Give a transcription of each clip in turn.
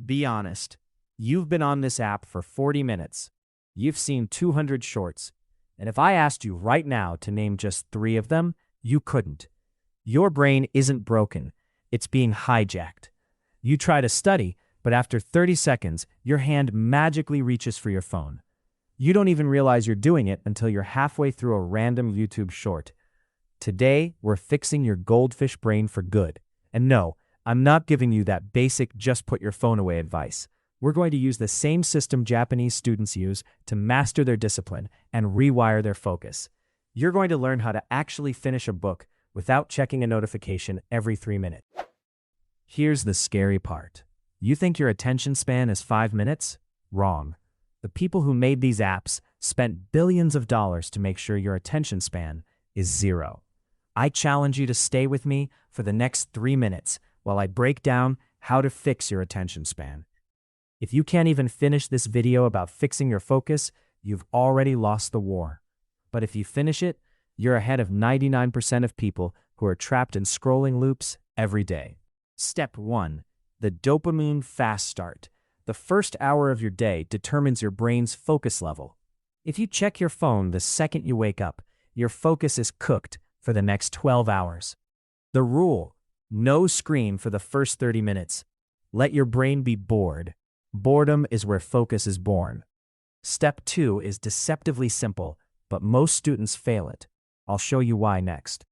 Be honest. You've been on this app for 40 minutes. You've seen 200 shorts. And if I asked you right now to name just 3 of them, you couldn't. Your brain isn't broken. It's being hijacked. You try to study, but after 30 seconds, your hand magically reaches for your phone. You don't even realize you're doing it until you're halfway through a random YouTube short. Today, we're fixing your goldfish brain for good. And no, I'm not giving you that basic just put your phone away advice. We're going to use the same system Japanese students use to master their discipline and rewire their focus. You're going to learn how to actually finish a book without checking a notification every 3 minutes. Here's the scary part. You think your attention span is 5 minutes? Wrong. The people who made these apps spent billions of dollars to make sure your attention span is 0. I challenge you to stay with me for the next 3 minutes while I break down how to fix your attention span. If you can't even finish this video about fixing your focus, you've already lost the war. But if you finish it, you're ahead of 99% of people who are trapped in scrolling loops every day. Step 1. The dopamine fast start. The first hour of your day determines your brain's focus level. If you check your phone the second you wake up, your focus is cooked for the next 12 hours. The rule: no screen for the first 30 minutes. Let your brain be bored. Boredom is where focus is born. Step 2 is deceptively simple, but most students fail it. I'll show you why next.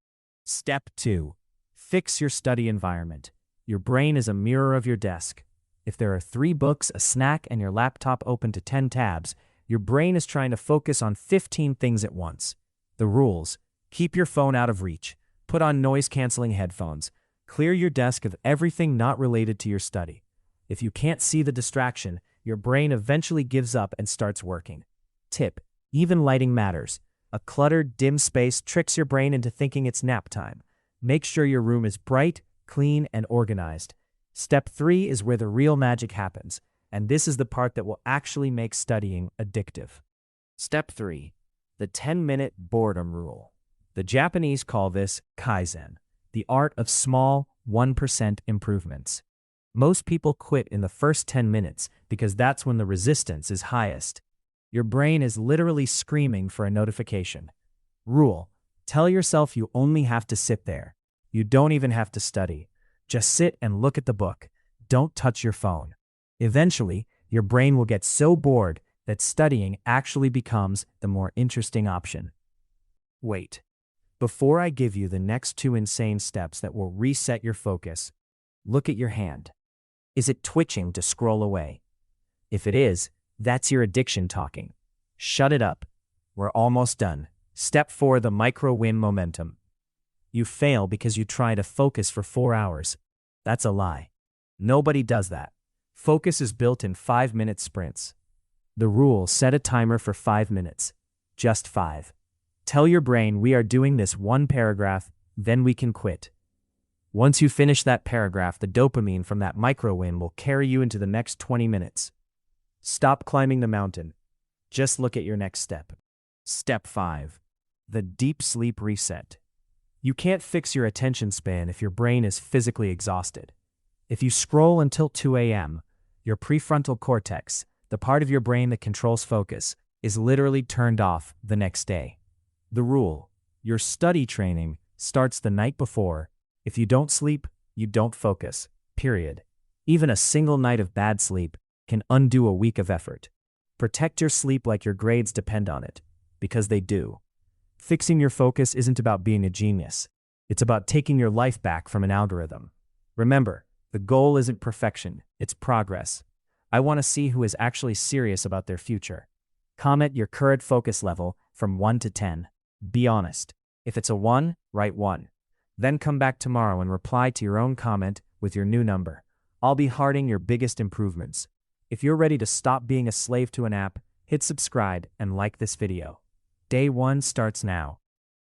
Step 2. Fix your study environment. Your brain is a mirror of your desk. If there are 3 books, a snack, and your laptop open to 10 tabs, your brain is trying to focus on 15 things at once. The rules: keep your phone out of reach. Put on noise-canceling headphones. Clear your desk of everything not related to your study. If you can't see the distraction, your brain eventually gives up and starts working. Tip: even lighting matters. A cluttered, dim space tricks your brain into thinking it's nap time. Make sure your room is bright, clean, and organized. Step 3 is where the real magic happens, and this is the part that will actually make studying addictive. Step 3. The 10-minute boredom rule. The Japanese call this Kaizen, the art of small, 1% improvements. Most people quit in the first 10 minutes because that's when the resistance is highest. Your brain is literally screaming for a notification. Rule: tell yourself you only have to sit there. You don't even have to study. Just sit and look at the book. Don't touch your phone. Eventually, your brain will get so bored that studying actually becomes the more interesting option. Wait. Before I give you the next 2 insane steps that will reset your focus, look at your hand. Is it twitching to scroll away? If it is, that's your addiction talking. Shut it up. We're almost done. Step 4, the micro-win momentum. You fail because you try to focus for 4 hours. That's a lie. Nobody does that. Focus is built in 5-minute sprints. The rule: set a timer for 5 minutes. Just 5. Tell your brain we are doing this 1 paragraph, then we can quit. Once you finish that paragraph, the dopamine from that micro-win will carry you into the next 20 minutes. Stop climbing the mountain. Just look at your next step. Step 5. The deep sleep reset. You can't fix your attention span if your brain is physically exhausted. If you scroll until 2 a.m., your prefrontal cortex, the part of your brain that controls focus, is literally turned off the next day. The rule: your study training starts the night before. If you don't sleep, you don't focus. Period. Even a single night of bad sleep can undo a week of effort. Protect your sleep like your grades depend on it, because they do. Fixing your focus isn't about being a genius. It's about taking your life back from an algorithm. Remember, the goal isn't perfection, it's progress. I want to see who is actually serious about their future. Comment your current focus level from 1 to 10. Be honest. If it's a 1, write 1. Then come back tomorrow and reply to your own comment with your new number. I'll be hearting your biggest improvements. If you're ready to stop being a slave to an app, hit subscribe and like this video. Day 1 starts now.